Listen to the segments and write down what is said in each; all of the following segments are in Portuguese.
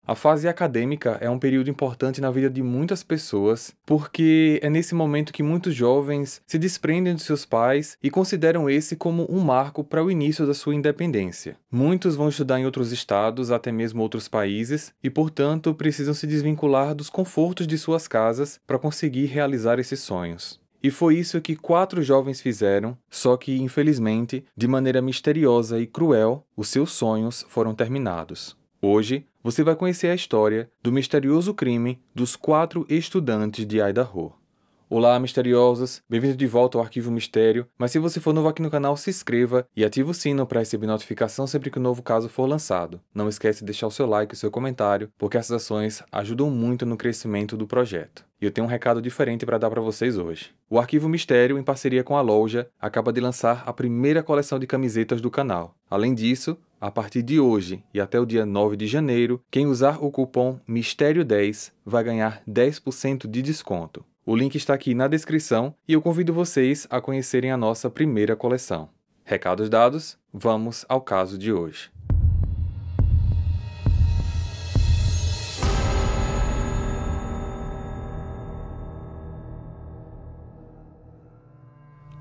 A fase acadêmica é um período importante na vida de muitas pessoas, porque é nesse momento que muitos jovens se desprendem de seus pais e consideram esse como um marco para o início da sua independência. Muitos vão estudar em outros estados, até mesmo outros países, e, portanto, precisam se desvincular dos confortos de suas casas para conseguir realizar esses sonhos. E foi isso que 4 jovens fizeram, só que, infelizmente, de maneira misteriosa e cruel, os seus sonhos foram terminados. Hoje, você vai conhecer a história do misterioso crime dos 4 estudantes de Idaho. Olá, misteriosos! Bem-vindo de volta ao Arquivo Mistério, mas se você for novo aqui no canal, se inscreva e ative o sino para receber notificação sempre que um novo caso for lançado. Não esquece de deixar o seu like e o seu comentário, porque essas ações ajudam muito no crescimento do projeto. E eu tenho um recado diferente para dar para vocês hoje. O Arquivo Mistério, em parceria com a loja, acaba de lançar a primeira coleção de camisetas do canal. Além disso, a partir de hoje e até o dia 9 de janeiro, quem usar o cupom MISTÉRIO10 vai ganhar 10% de desconto. O link está aqui na descrição e eu convido vocês a conhecerem a nossa primeira coleção. Recados dados, vamos ao caso de hoje.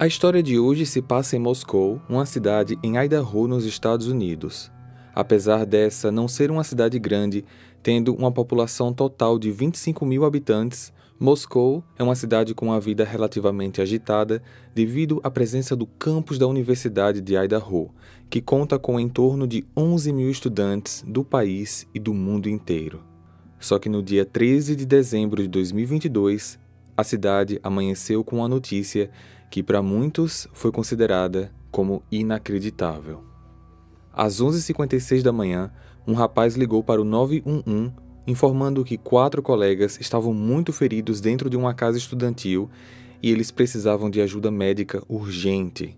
A história de hoje se passa em Moscou, uma cidade em Idaho, nos Estados Unidos. Apesar dessa não ser uma cidade grande, tendo uma população total de 25 mil habitantes, Moscou é uma cidade com uma vida relativamente agitada devido à presença do campus da Universidade de Idaho, que conta com em torno de 11 mil estudantes do país e do mundo inteiro. Só que no dia 13 de dezembro de 2022, a cidade amanheceu com a notícia que para muitos foi considerada como inacreditável. Às 11h56 da manhã, um rapaz ligou para o 911 informando que 4 colegas estavam muito feridos dentro de uma casa estudantil e eles precisavam de ajuda médica urgente.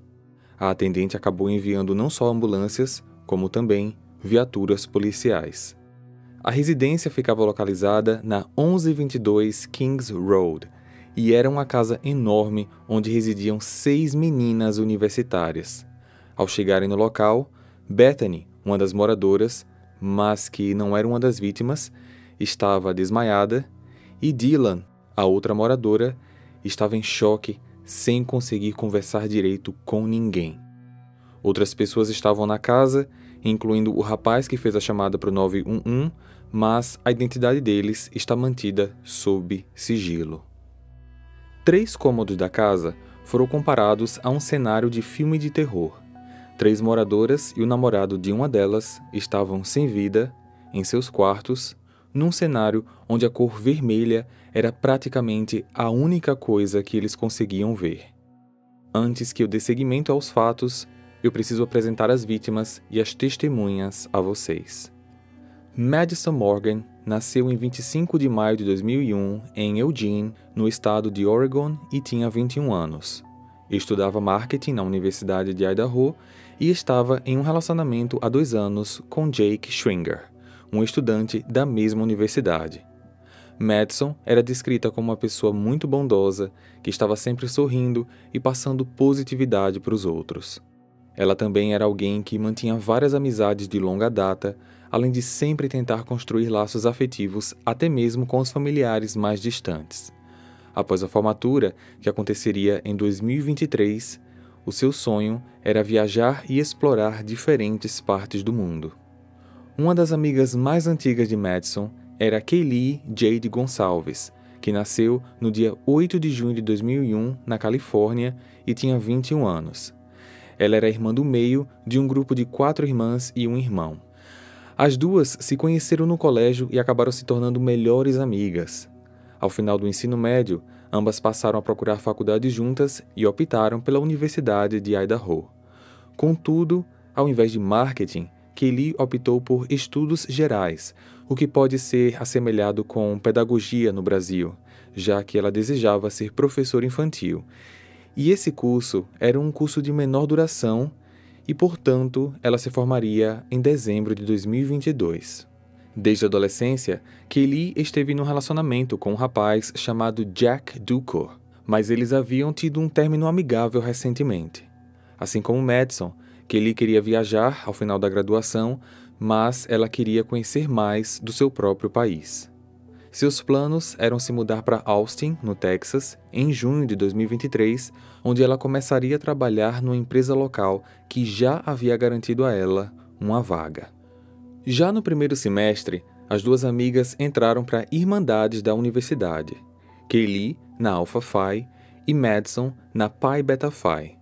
A atendente acabou enviando não só ambulâncias, como também viaturas policiais. A residência ficava localizada na 1122 Kings Road, e era uma casa enorme onde residiam 6 meninas universitárias. Ao chegarem no local, Bethany, uma das moradoras, mas que não era uma das vítimas, estava desmaiada, e Dylan, a outra moradora, estava em choque, sem conseguir conversar direito com ninguém. Outras pessoas estavam na casa, incluindo o rapaz que fez a chamada para o 911, mas a identidade deles está mantida sob sigilo. 3 cômodos da casa foram comparados a um cenário de filme de terror. 3 moradoras e o namorado de uma delas estavam sem vida, em seus quartos, num cenário onde a cor vermelha era praticamente a única coisa que eles conseguiam ver. Antes que eu dê seguimento aos fatos, eu preciso apresentar as vítimas e as testemunhas a vocês. Madison Morgan nasceu em 25 de maio de 2001 em Eugene, no estado de Oregon, e tinha 21 anos. Estudava marketing na Universidade de Idaho e estava em um relacionamento há 2 anos com Jake Schringer, um estudante da mesma universidade. Madison era descrita como uma pessoa muito bondosa, que estava sempre sorrindo e passando positividade para os outros. Ela também era alguém que mantinha várias amizades de longa data, além de sempre tentar construir laços afetivos até mesmo com os familiares mais distantes. Após a formatura, que aconteceria em 2023, o seu sonho era viajar e explorar diferentes partes do mundo. Uma das amigas mais antigas de Madison era Kaylee Jade Gonçalves, que nasceu no dia 8 de junho de 2001 na Califórnia e tinha 21 anos. Ela era irmã do meio de um grupo de 4 irmãs e um irmão. As duas se conheceram no colégio e acabaram se tornando melhores amigas. Ao final do ensino médio, ambas passaram a procurar faculdade juntas e optaram pela Universidade de Idaho. Contudo, ao invés de marketing, Kaylee optou por estudos gerais, o que pode ser assemelhado com pedagogia no Brasil, já que ela desejava ser professora infantil. E esse curso era um curso de menor duração e, portanto, ela se formaria em dezembro de 2022. Desde a adolescência, Kaylee esteve num relacionamento com um rapaz chamado Jack Ducor, mas eles haviam tido um término amigável recentemente. Assim como Madison, Kaylee queria viajar ao final da graduação, mas ela queria conhecer mais do seu próprio país. Seus planos eram se mudar para Austin, no Texas, em junho de 2023, onde ela começaria a trabalhar numa empresa local que já havia garantido a ela uma vaga. Já no primeiro semestre, as duas amigas entraram para Irmandades da universidade, Kaylee na Alpha Phi e Madison na Pi Beta Phi.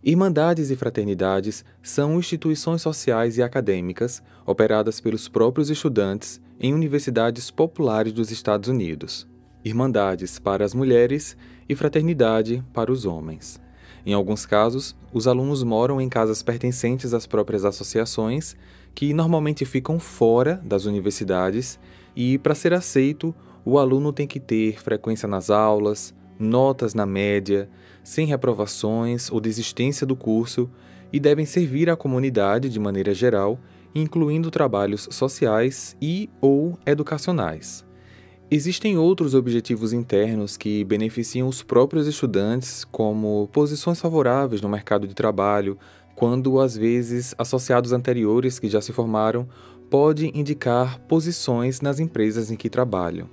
Irmandades e fraternidades são instituições sociais e acadêmicas operadas pelos próprios estudantes em universidades populares dos Estados Unidos. Irmandades para as mulheres e fraternidade para os homens. Em alguns casos, os alunos moram em casas pertencentes às próprias associações, que normalmente ficam fora das universidades, e, para ser aceito, o aluno tem que ter frequência nas aulas, notas na média, sem reprovações ou desistência do curso, e devem servir à comunidade de maneira geral, incluindo trabalhos sociais e/ou educacionais. Existem outros objetivos internos que beneficiam os próprios estudantes, como posições favoráveis no mercado de trabalho, quando, às vezes, associados anteriores que já se formaram podem indicar posições nas empresas em que trabalham.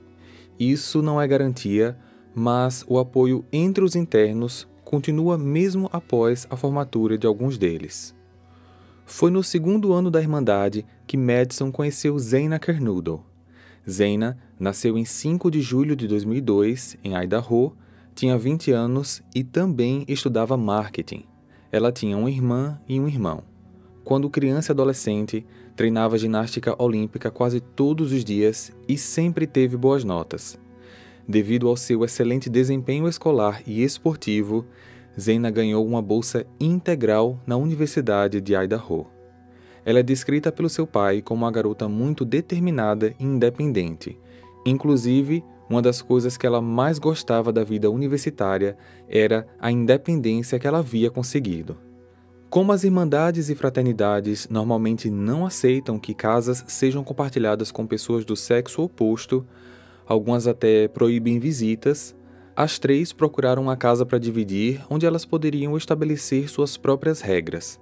Isso não é garantia, mas o apoio entre os internos continua mesmo após a formatura de alguns deles. Foi no segundo ano da Irmandade que Madison conheceu Zeina Kernodle. Zeina nasceu em 5 de julho de 2002, em Idaho, tinha 20 anos e também estudava marketing. Ela tinha uma irmã e um irmão. Quando criança e adolescente, treinava ginástica olímpica quase todos os dias e sempre teve boas notas. Devido ao seu excelente desempenho escolar e esportivo, Zeina ganhou uma bolsa integral na Universidade de Idaho. Ela é descrita pelo seu pai como uma garota muito determinada e independente. Inclusive, uma das coisas que ela mais gostava da vida universitária era a independência que ela havia conseguido. Como as irmandades e fraternidades normalmente não aceitam que casas sejam compartilhadas com pessoas do sexo oposto, algumas até proíbem visitas, as três procuraram uma casa para dividir onde elas poderiam estabelecer suas próprias regras.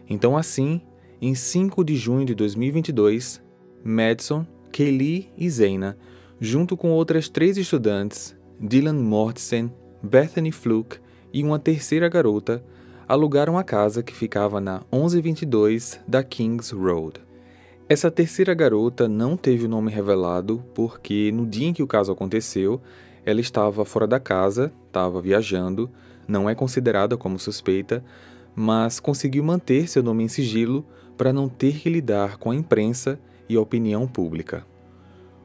Então, assim, em 5 de junho de 2022, Madison, Kaylee e Zeina, junto com outras 3 estudantes, Dylan Mortensen, Bethany Fluke e uma terceira garota, alugaram a casa que ficava na 1122 da Kings Road. Essa terceira garota não teve o nome revelado porque no dia em que o caso aconteceu, ela estava fora da casa, estava viajando, não é considerada como suspeita, mas conseguiu manter seu nome em sigilo para não ter que lidar com a imprensa e a opinião pública.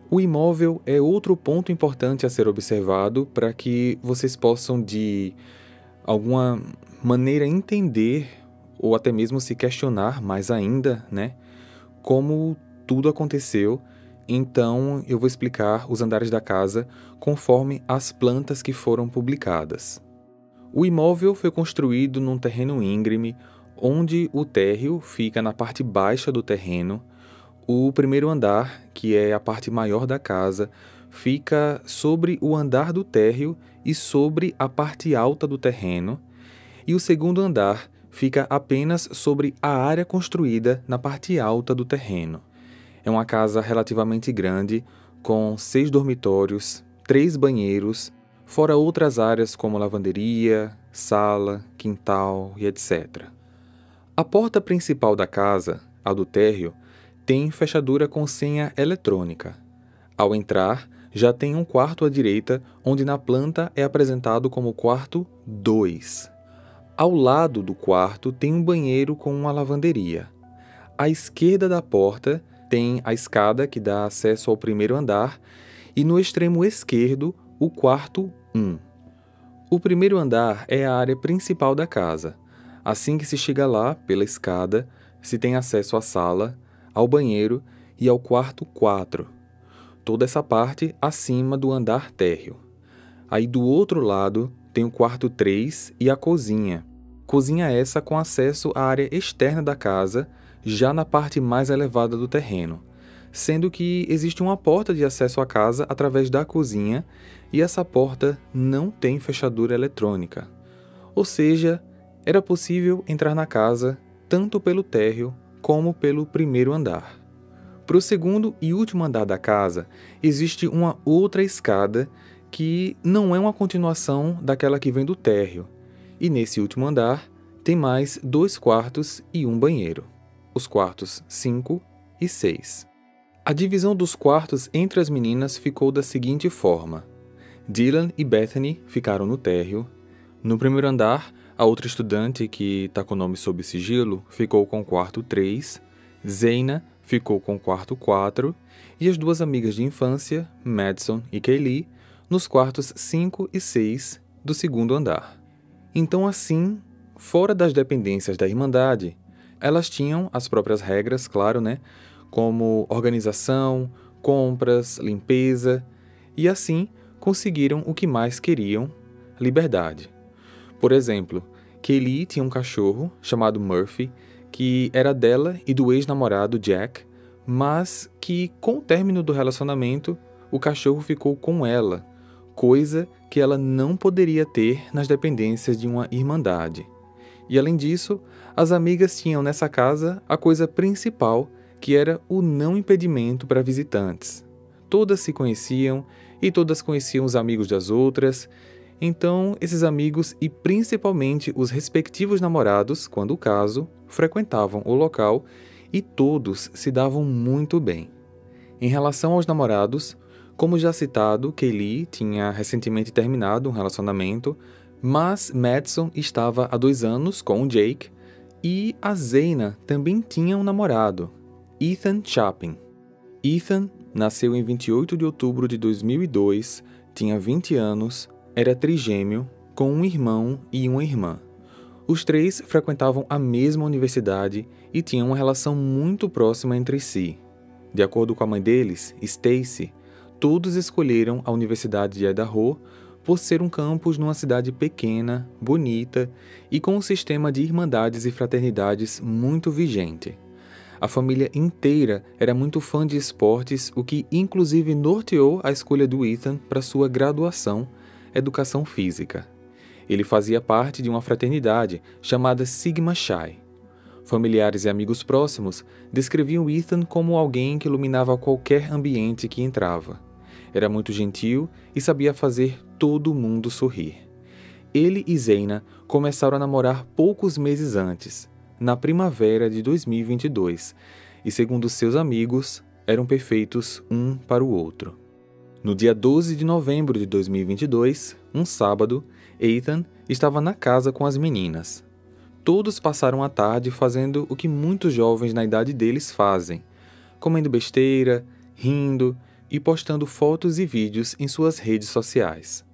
O imóvel é outro ponto importante a ser observado para que vocês possam, de alguma maneira, entender ou até mesmo se questionar mais ainda, como tudo aconteceu. Então, eu vou explicar os andares da casa conforme as plantas que foram publicadas. O imóvel foi construído num terreno íngreme, onde o térreo fica na parte baixa do terreno. O primeiro andar, que é a parte maior da casa, fica sobre o andar do térreo e sobre a parte alta do terreno. E o segundo andar fica apenas sobre a área construída na parte alta do terreno. É uma casa relativamente grande, com 6 dormitórios, 3 banheiros, fora outras áreas como lavanderia, sala, quintal e etc. A porta principal da casa, a do térreo, tem fechadura com senha eletrônica. Ao entrar, já tem um quarto à direita, onde na planta é apresentado como quarto 2. Ao lado do quarto tem um banheiro com uma lavanderia. À esquerda da porta tem a escada que dá acesso ao primeiro andar e no extremo esquerdo o quarto 1. O primeiro andar é a área principal da casa. Assim que se chega lá, pela escada, se tem acesso à sala, ao banheiro e ao quarto 4. Toda essa parte acima do andar térreo. Aí do outro lado tem o quarto 3 e a cozinha. Cozinha essa com acesso à área externa da casa, já na parte mais elevada do terreno, sendo que existe uma porta de acesso à casa através da cozinha e essa porta não tem fechadura eletrônica. Ou seja, era possível entrar na casa tanto pelo térreo como pelo primeiro andar. Para o segundo e último andar da casa, existe uma outra escada que não é uma continuação daquela que vem do térreo. E nesse último andar, tem mais 2 quartos e um banheiro. Os quartos 5 e 6. A divisão dos quartos entre as meninas ficou da seguinte forma. Dylan e Bethany ficaram no térreo. No primeiro andar, a outra estudante, que está com o nome sob sigilo, ficou com o quarto 3. Zaina ficou com o quarto 4. E as 2 amigas de infância, Madison e Kaylee, nos quartos 5 e 6 do segundo andar. Então, assim, fora das dependências da Irmandade, elas tinham as próprias regras, claro, né? Como organização, compras, limpeza, e assim conseguiram o que mais queriam, liberdade. Por exemplo, Kaylee tinha um cachorro chamado Murphy, que era dela e do ex-namorado Jack, mas que, com o término do relacionamento, o cachorro ficou com ela, coisa que ela não poderia ter nas dependências de uma irmandade. E além disso, as amigas tinham nessa casa a coisa principal, que era o não impedimento para visitantes. Todas se conheciam e todas conheciam os amigos das outras, então esses amigos e principalmente os respectivos namorados, quando o caso, frequentavam o local e todos se davam muito bem. Em relação aos namorados, como já citado, Kaylee tinha recentemente terminado um relacionamento, mas Madison estava há 2 anos com o Jake e a Zaina também tinha um namorado, Ethan Chapin. Ethan nasceu em 28 de outubro de 2002, tinha 20 anos, era trigêmeo, com um irmão e uma irmã. Os 3 frequentavam a mesma universidade e tinham uma relação muito próxima entre si. De acordo com a mãe deles, Stacy, todos escolheram a Universidade de Idaho por ser um campus numa cidade pequena, bonita e com um sistema de irmandades e fraternidades muito vigente. A família inteira era muito fã de esportes, o que inclusive norteou a escolha do Ethan para sua graduação, Educação Física. Ele fazia parte de uma fraternidade chamada Sigma Chi. Familiares e amigos próximos descreviam Ethan como alguém que iluminava qualquer ambiente que entrava. Era muito gentil e sabia fazer todo mundo sorrir. Ele e Zaina começaram a namorar poucos meses antes, na primavera de 2022, e segundo seus amigos, eram perfeitos um para o outro. No dia 12 de novembro de 2022, um sábado, Ethan estava na casa com as meninas. Todos passaram a tarde fazendo o que muitos jovens na idade deles fazem, comendo besteira, rindo e postando fotos e vídeos em suas redes sociais.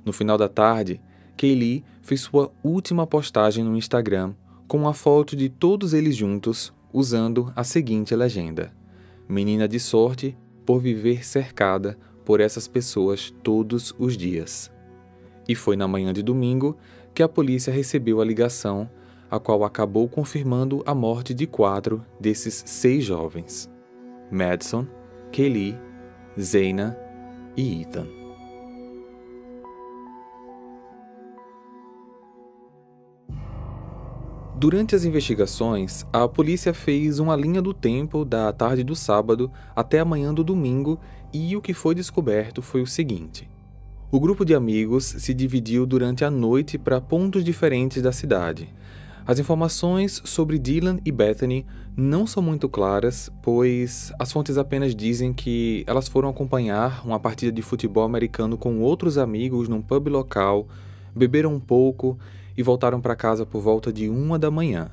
No final da tarde, Kaylee fez sua última postagem no Instagram com uma foto de todos eles juntos, usando a seguinte legenda: "Menina de sorte por viver cercada por essas pessoas todos os dias." E foi na manhã de domingo que a polícia recebeu a ligação, a qual acabou confirmando a morte de 4 desses 6 jovens: Madison, Kaylee, Zaina e Ethan. Durante as investigações, a polícia fez uma linha do tempo da tarde do sábado até a manhã do domingo e o que foi descoberto foi o seguinte: o grupo de amigos se dividiu durante a noite para pontos diferentes da cidade. As informações sobre Dylan e Bethany não são muito claras, pois as fontes apenas dizem que elas foram acompanhar uma partida de futebol americano com outros amigos num pub local, beberam um pouco e voltaram para casa por volta de 1 da manhã.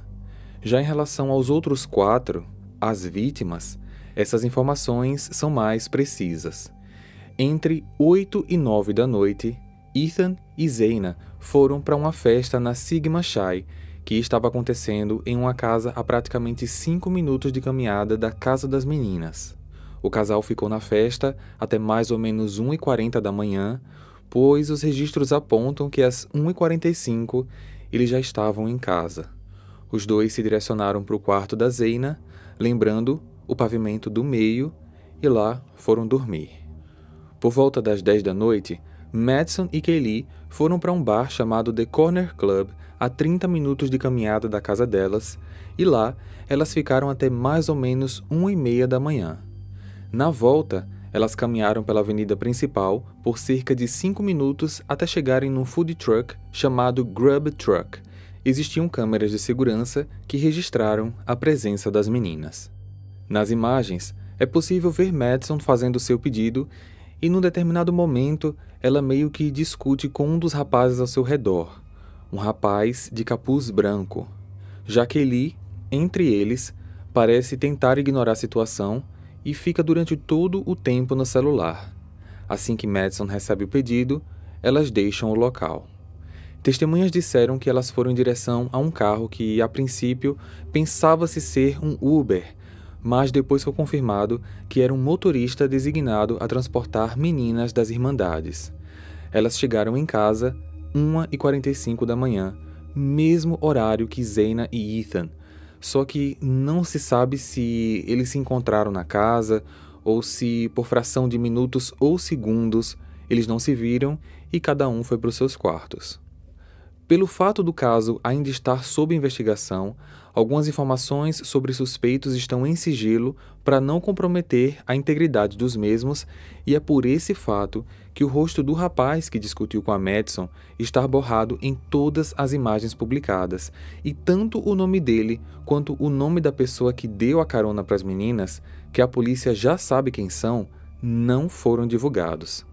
Já em relação aos outros 4, as vítimas, essas informações são mais precisas. Entre 8 e 9 da noite, Ethan e Zaina foram para uma festa na Sigma Chi, que estava acontecendo em uma casa a praticamente 5 minutos de caminhada da casa das meninas. O casal ficou na festa até mais ou menos 1h40 da manhã, pois os registros apontam que às 1h45 eles já estavam em casa. Os 2 se direcionaram para o quarto da Zaina, lembrando o pavimento do meio, e lá foram dormir. Por volta das 10 da noite, Madison e Kaylee foram para um bar chamado The Corner Club, a 30 minutos de caminhada da casa delas, e lá elas ficaram até mais ou menos 1h30 da manhã. Na volta, elas caminharam pela avenida principal por cerca de 5 minutos até chegarem num food truck chamado Grub Truck. Existiam câmeras de segurança que registraram a presença das meninas. Nas imagens, é possível ver Madison fazendo seu pedido e, num determinado momento, ela meio que discute com um dos rapazes ao seu redor, um rapaz de capuz branco. Já que Kaylee, entre eles, parece tentar ignorar a situação e fica durante todo o tempo no celular. Assim que Madison recebe o pedido, elas deixam o local. Testemunhas disseram que elas foram em direção a um carro que, a princípio, pensava-se ser um Uber, mas depois foi confirmado que era um motorista designado a transportar meninas das Irmandades. Elas chegaram em casa 1h45 da manhã, mesmo horário que Zeina e Ethan, só que não se sabe se eles se encontraram na casa ou se, por fração de minutos ou segundos, eles não se viram e cada um foi para os seus quartos. Pelo fato do caso ainda estar sob investigação, algumas informações sobre suspeitos estão em sigilo para não comprometer a integridade dos mesmos, e é por esse fato que o rosto do rapaz que discutiu com a Madison está borrado em todas as imagens publicadas, e tanto o nome dele quanto o nome da pessoa que deu a carona para as meninas, que a polícia já sabe quem são, não foram divulgados.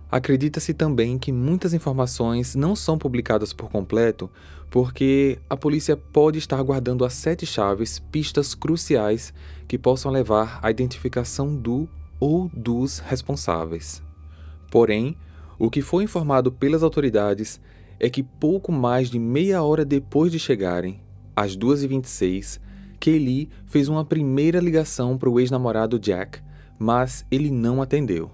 Acredita-se também que muitas informações não são publicadas por completo porque a polícia pode estar guardando a 7 chaves pistas cruciais que possam levar à identificação do ou dos responsáveis. Porém, o que foi informado pelas autoridades é que pouco mais de meia hora depois de chegarem, às 2h26, Kaylee fez uma primeira ligação para o ex-namorado Jack, mas ele não atendeu.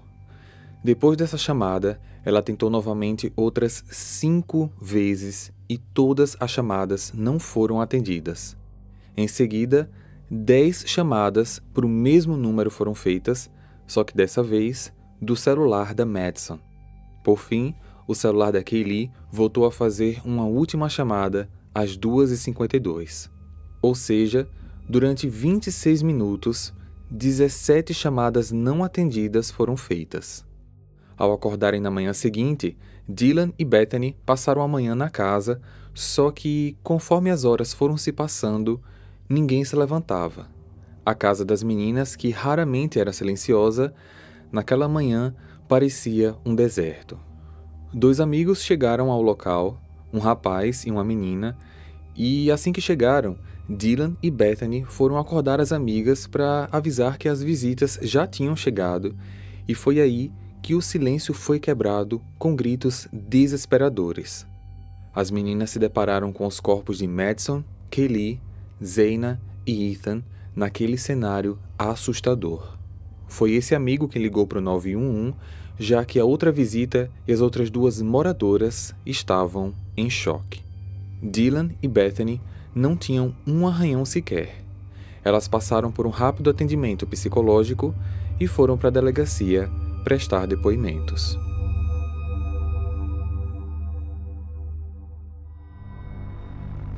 Depois dessa chamada, ela tentou novamente outras 5 vezes e todas as chamadas não foram atendidas. Em seguida, 10 chamadas para o mesmo número foram feitas, só que dessa vez do celular da Madison. Por fim, o celular da Kaylee voltou a fazer uma última chamada às 2h52. Ou seja, durante 26 minutos, 17 chamadas não atendidas foram feitas. Ao acordarem na manhã seguinte, Dylan e Bethany passaram a manhã na casa, só que, conforme as horas foram se passando, ninguém se levantava. A casa das meninas, que raramente era silenciosa, naquela manhã parecia um deserto. 2 amigos chegaram ao local, um rapaz e uma menina, e assim que chegaram, Dylan e Bethany foram acordar as amigas para avisar que as visitas já tinham chegado, e foi aí que o silêncio foi quebrado com gritos desesperadores. As meninas se depararam com os corpos de Madison, Kaylee, Zeina e Ethan naquele cenário assustador. Foi esse amigo que ligou para o 911, já que a outra visita e as outras 2 moradoras estavam em choque. Dylan e Bethany não tinham um arranhão sequer. Elas passaram por um rápido atendimento psicológico e foram para a delegacia prestar depoimentos.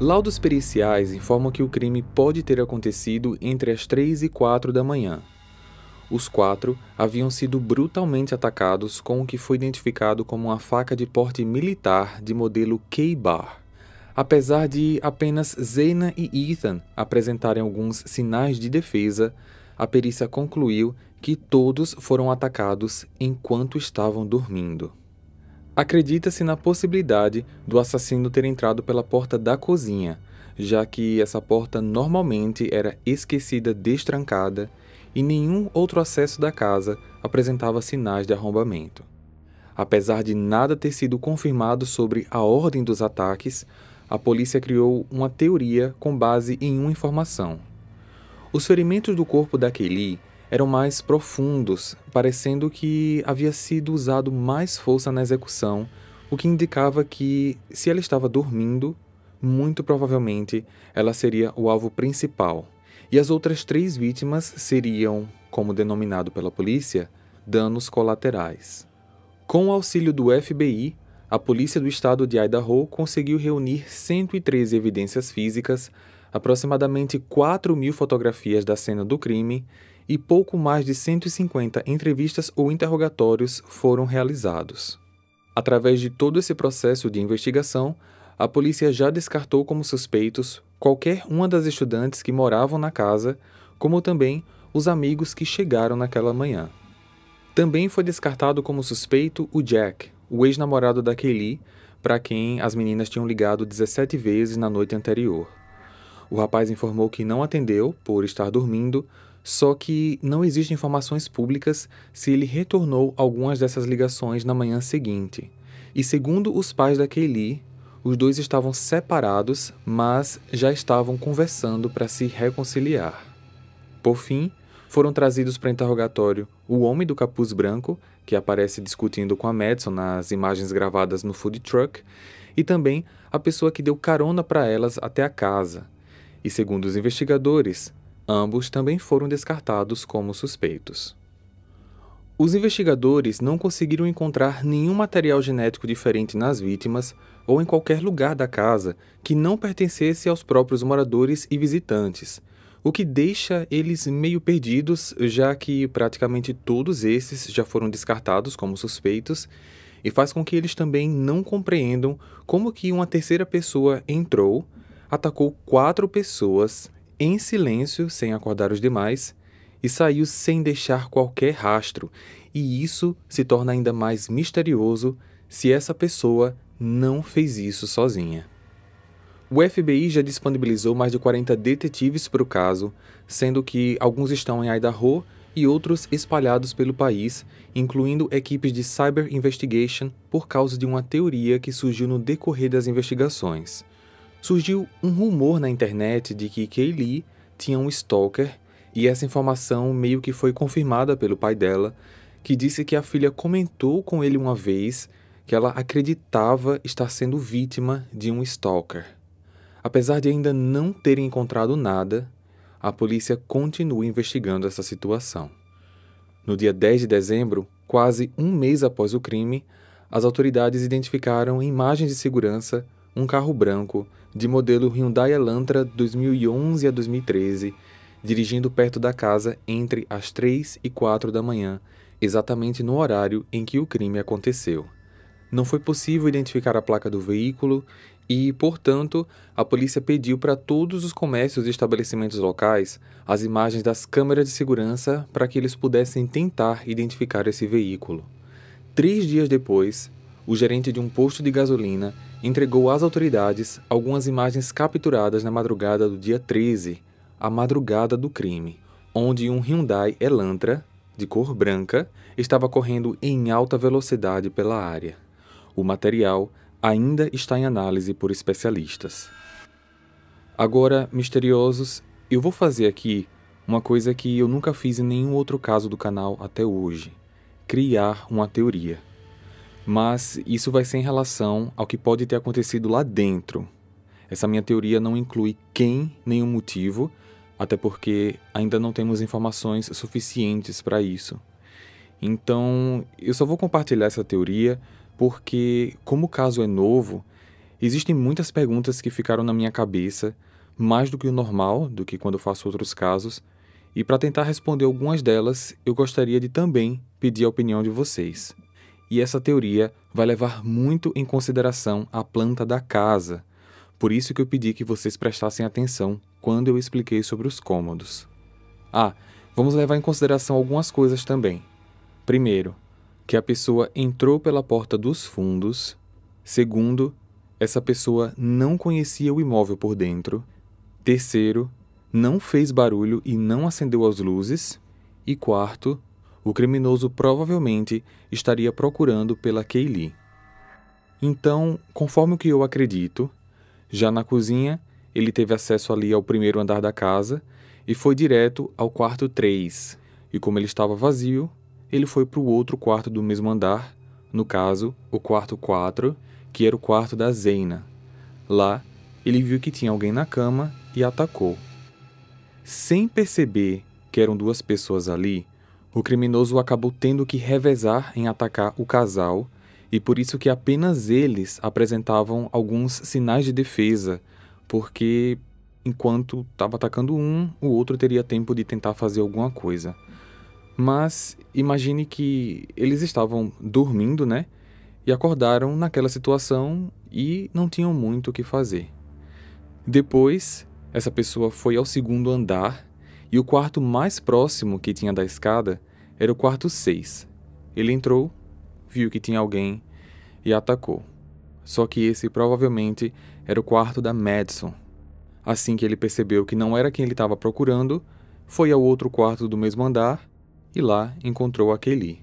Laudos periciais informam que o crime pode ter acontecido entre as 3 e 4 da manhã. Os 4 haviam sido brutalmente atacados com o que foi identificado como uma faca de porte militar de modelo K-Bar. Apesar de apenas Zeina e Ethan apresentarem alguns sinais de defesa, a perícia concluiu que todos foram atacados enquanto estavam dormindo. Acredita-se na possibilidade do assassino ter entrado pela porta da cozinha, já que essa porta normalmente era esquecida destrancada e nenhum outro acesso da casa apresentava sinais de arrombamento. Apesar de nada ter sido confirmado sobre a ordem dos ataques, a polícia criou uma teoria com base em uma informação. Os ferimentos do corpo da Kaylee eram mais profundos, parecendo que havia sido usado mais força na execução, o que indicava que, se ela estava dormindo, muito provavelmente ela seria o alvo principal, e as outras 3 vítimas seriam, como denominado pela polícia, danos colaterais. Com o auxílio do FBI, a polícia do estado de Idaho conseguiu reunir 113 evidências físicas, aproximadamente 4.000 fotografias da cena do crime e pouco mais de 150 entrevistas ou interrogatórios foram realizados. Através de todo esse processo de investigação, a polícia já descartou como suspeitos qualquer uma das estudantes que moravam na casa, como também os amigos que chegaram naquela manhã. Também foi descartado como suspeito o Jack, o ex-namorado da Kaylee, para quem as meninas tinham ligado 17 vezes na noite anterior. O rapaz informou que não atendeu por estar dormindo, só que não existem informações públicas se ele retornou algumas dessas ligações na manhã seguinte. E segundo os pais da Kaylee, os dois estavam separados, mas já estavam conversando para se reconciliar. Por fim, foram trazidos para interrogatório o homem do capuz branco, que aparece discutindo com a Madison nas imagens gravadas no food truck, e também a pessoa que deu carona para elas até a casa. E segundo os investigadores, ambos também foram descartados como suspeitos. Os investigadores não conseguiram encontrar nenhum material genético diferente nas vítimas ou em qualquer lugar da casa que não pertencesse aos próprios moradores e visitantes, o que deixa eles meio perdidos, já que praticamente todos esses já foram descartados como suspeitos, e faz com que eles também não compreendam como que uma terceira pessoa entrou, atacou 4 pessoas em silêncio, sem acordar os demais, e saiu sem deixar qualquer rastro, e isso se torna ainda mais misterioso se essa pessoa não fez isso sozinha. O FBI já disponibilizou mais de 40 detetives para o caso, sendo que alguns estão em Idaho e outros espalhados pelo país, incluindo equipes de Cyber Investigation por causa de uma teoria que surgiu no decorrer das investigações. Surgiu um rumor na internet de que Kaylee tinha um stalker, e essa informação meio que foi confirmada pelo pai dela, que disse que a filha comentou com ele uma vez que ela acreditava estar sendo vítima de um stalker. Apesar de ainda não terem encontrado nada, a polícia continua investigando essa situação. No dia 10 de dezembro, quase um mês após o crime, as autoridades identificaram em imagens de segurança um carro branco de modelo Hyundai Elantra 2011 a 2013, dirigindo perto da casa entre as 3 e 4 da manhã, exatamente no horário em que o crime aconteceu. Não foi possível identificar a placa do veículo e, portanto, a polícia pediu para todos os comércios e estabelecimentos locais as imagens das câmeras de segurança para que eles pudessem tentar identificar esse veículo. 3 dias depois, o gerente de um posto de gasolina entregou às autoridades algumas imagens capturadas na madrugada do dia 13, a madrugada do crime, onde um Hyundai Elantra, de cor branca, estava correndo em alta velocidade pela área. O material ainda está em análise por especialistas. Agora, misteriosos, eu vou fazer aqui uma coisa que eu nunca fiz em nenhum outro caso do canal até hoje: criar uma teoria. Mas isso vai ser em relação ao que pode ter acontecido lá dentro. Essa minha teoria não inclui quem nem o motivo, até porque ainda não temos informações suficientes para isso. Então, eu só vou compartilhar essa teoria porque, como o caso é novo, existem muitas perguntas que ficaram na minha cabeça, mais do que o normal, do que quando eu faço outros casos, e para tentar responder algumas delas, eu gostaria de também pedir a opinião de vocês. E essa teoria vai levar muito em consideração a planta da casa, por isso que eu pedi que vocês prestassem atenção quando eu expliquei sobre os cômodos. Vamos levar em consideração algumas coisas também. Primeiro, que a pessoa entrou pela porta dos fundos. Segundo, essa pessoa não conhecia o imóvel por dentro. Terceiro, não fez barulho e não acendeu as luzes. E quarto, o criminoso provavelmente estaria procurando pela Kaylee. Então, conforme o que eu acredito, já na cozinha, ele teve acesso ali ao primeiro andar da casa e foi direto ao quarto 3. E como ele estava vazio, ele foi para o outro quarto do mesmo andar, no caso, o quarto 4, que era o quarto da Zeina. Lá, ele viu que tinha alguém na cama e atacou. Sem perceber que eram 2 pessoas ali, o criminoso acabou tendo que revezar em atacar o casal e por isso que apenas eles apresentavam alguns sinais de defesa, porque enquanto estava atacando um, o outro teria tempo de tentar fazer alguma coisa. Mas imagine que eles estavam dormindo, né? E acordaram naquela situação e não tinham muito o que fazer. Depois, essa pessoa foi ao segundo andar e o quarto mais próximo que tinha da escada era o quarto 6. Ele entrou, viu que tinha alguém e atacou. Só que esse provavelmente era o quarto da Madison. Assim que ele percebeu que não era quem ele estava procurando, foi ao outro quarto do mesmo andar e lá encontrou a Kelly.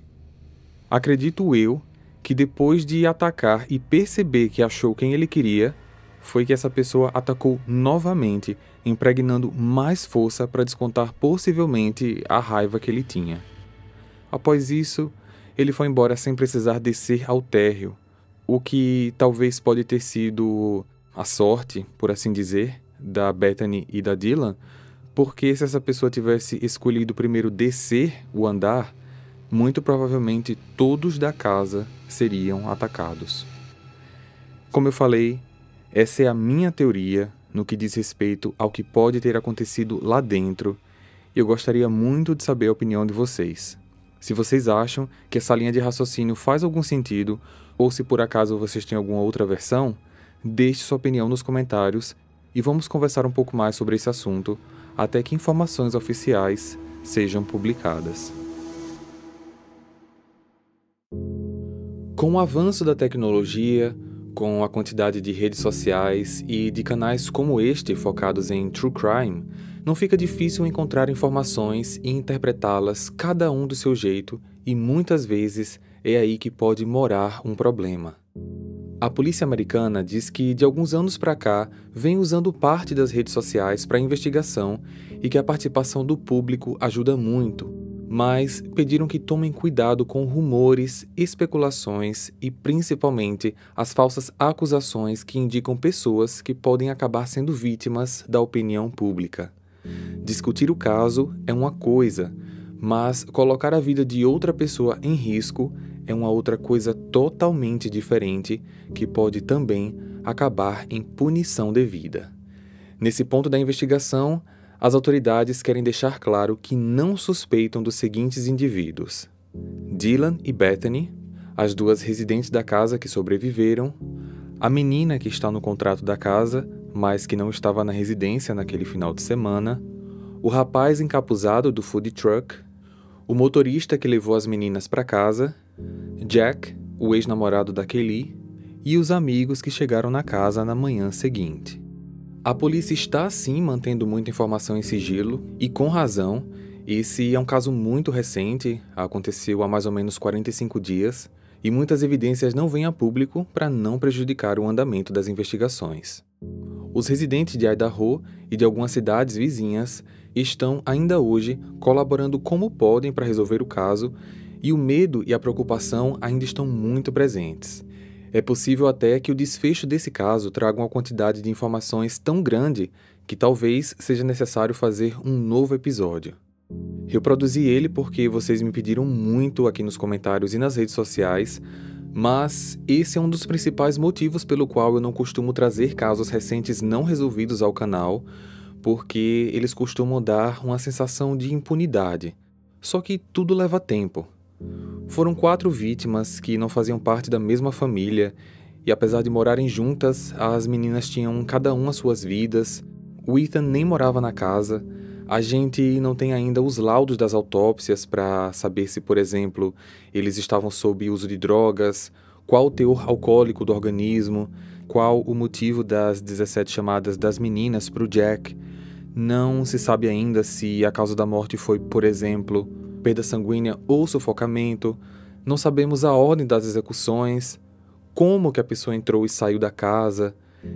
Acredito eu que depois de atacar e perceber que achou quem ele queria, foi que essa pessoa atacou novamente, impregnando mais força para descontar possivelmente a raiva que ele tinha. Após isso, ele foi embora sem precisar descer ao térreo, o que talvez pode ter sido a sorte, por assim dizer, da Bethany e da Dylan, porque se essa pessoa tivesse escolhido primeiro descer o andar, muito provavelmente todos da casa seriam atacados. Como eu falei, essa é a minha teoria no que diz respeito ao que pode ter acontecido lá dentro, e eu gostaria muito de saber a opinião de vocês. Se vocês acham que essa linha de raciocínio faz algum sentido, ou se por acaso vocês têm alguma outra versão, deixe sua opinião nos comentários e vamos conversar um pouco mais sobre esse assunto até que informações oficiais sejam publicadas. Com o avanço da tecnologia, com a quantidade de redes sociais e de canais como este focados em true crime, não fica difícil encontrar informações e interpretá-las cada um do seu jeito, e muitas vezes é aí que pode morar um problema. A polícia americana diz que de alguns anos para cá vem usando parte das redes sociais para investigação e que a participação do público ajuda muito, mas pediram que tomem cuidado com rumores, especulações e principalmente as falsas acusações que indicam pessoas que podem acabar sendo vítimas da opinião pública. Discutir o caso é uma coisa, mas colocar a vida de outra pessoa em risco é uma outra coisa totalmente diferente que pode também acabar em punição devida. Nesse ponto da investigação, as autoridades querem deixar claro que não suspeitam dos seguintes indivíduos: Dylan e Bethany, as duas residentes da casa que sobreviveram, a menina que está no contrato da casa, mas que não estava na residência naquele final de semana, o rapaz encapuzado do food truck, o motorista que levou as meninas para casa, Jack, o ex-namorado da Kelly, e os amigos que chegaram na casa na manhã seguinte. A polícia está sim mantendo muita informação em sigilo, e com razão. Esse é um caso muito recente, aconteceu há mais ou menos 45 dias, e muitas evidências não vêm a público para não prejudicar o andamento das investigações. Os residentes de Idaho e de algumas cidades vizinhas estão ainda hoje colaborando como podem para resolver o caso, e o medo e a preocupação ainda estão muito presentes. É possível até que o desfecho desse caso traga uma quantidade de informações tão grande que talvez seja necessário fazer um novo episódio. Eu produzi ele porque vocês me pediram muito aqui nos comentários e nas redes sociais, mas esse é um dos principais motivos pelo qual eu não costumo trazer casos recentes não resolvidos ao canal, porque eles costumam dar uma sensação de impunidade. Só que tudo leva tempo. Foram 4 vítimas que não faziam parte da mesma família, e apesar de morarem juntas, as meninas tinham cada uma suas vidas. O Ethan nem morava na casa. A gente não tem ainda os laudos das autópsias para saber se, por exemplo, eles estavam sob uso de drogas, qual o teor alcoólico do organismo, qual o motivo das 17 chamadas das meninas para o Jack. Não se sabe ainda se a causa da morte foi, por exemplo, perda sanguínea ou sufocamento. Não sabemos a ordem das execuções, como que a pessoa entrou e saiu da casa,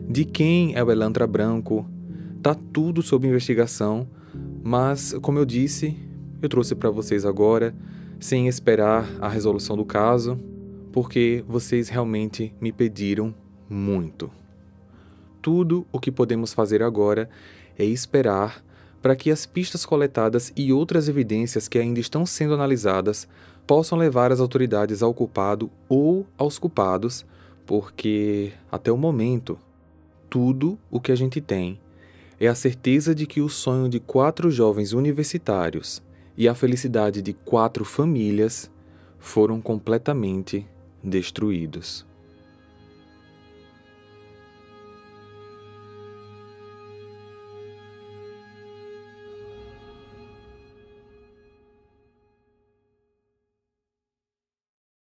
de quem é o Elantra branco. Tá tudo sob investigação, mas, como eu disse, eu trouxe para vocês agora, sem esperar a resolução do caso, porque vocês realmente me pediram muito. Tudo o que podemos fazer agora é esperar para que as pistas coletadas e outras evidências que ainda estão sendo analisadas possam levar as autoridades ao culpado ou aos culpados, porque, até o momento, tudo o que a gente tem é a certeza de que o sonho de 4 jovens universitários e a felicidade de 4 famílias foram completamente destruídos.